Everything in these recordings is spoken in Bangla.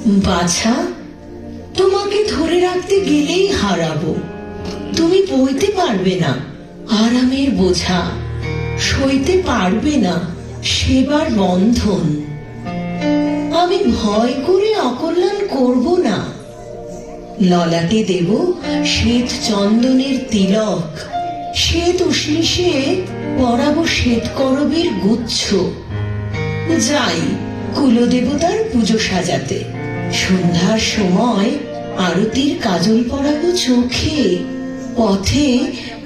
বাছা, তোমাকে ধরে রাখতে গেলেই হারাবো। তুমি বইতে পারবে না আরামের বোঝা, সইতে পারবে না সেবার বন্ধন। আমি ভয় করে অকল্যাণ করব না, ললাটে দেব শ্বেত চন্দনের তিলক, শ্বেত উষ্ণিসে পরাবো শ্বেত করবের গুচ্ছ। যাই কুলদেবতার পুজো সাজাতে, সন্ধ্যার সময় আরতির কাজল পরাবো চোখে, পথে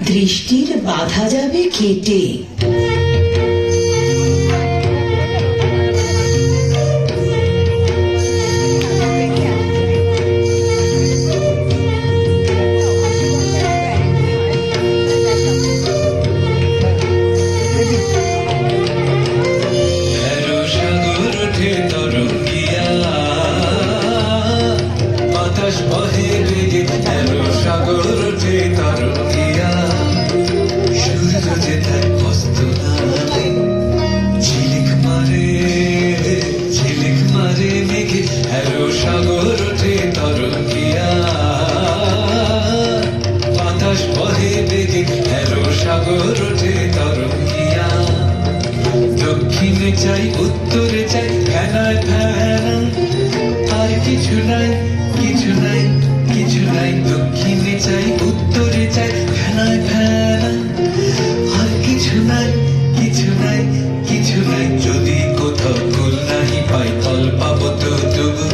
দৃষ্টির বাধা যাবে কেটে। দক্ষিণে চাই উত্তরে চাই ফেনায় ফেনা, আর কিছু নাই কিছু নাই কিছু নাই। দক্ষিণে চাই উত্তরে চাই ফেনায় ফেনা, আর কিছু নাই কিছু নাই কিছু নাই। যদি কোথাও কুল নাহি পাই তল পাবো তো তবু,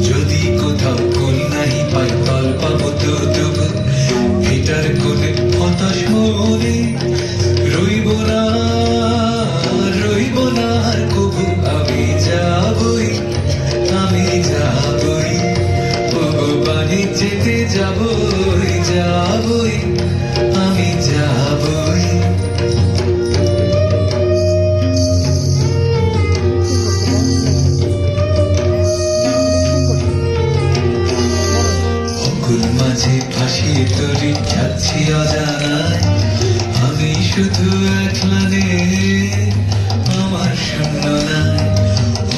যদি কোথাও কুল নাহি পাই তল পাবো তো তবু। এটার কোলে হতাশ মনে রইব না আর কবু, আমি যাবই আমি যাবই, ভগবানে যেতে যাবই যাবই আমি যাবই। অকুল মাঝে ভাসিয়ে তরি যাচ্ছি অজানায়, আমি শুধু একলানে আমার শূন্য নাই।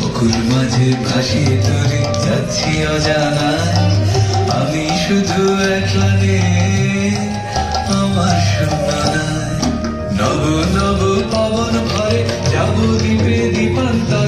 অকুল মাঝে ভাসিয়ে তরি যাচ্ছি অজানায়, আমি শুধু একলানে আমার শূন্য নাই। নব নব পবন ভরে যাব দ্বীপে দ্বীপান্তরে।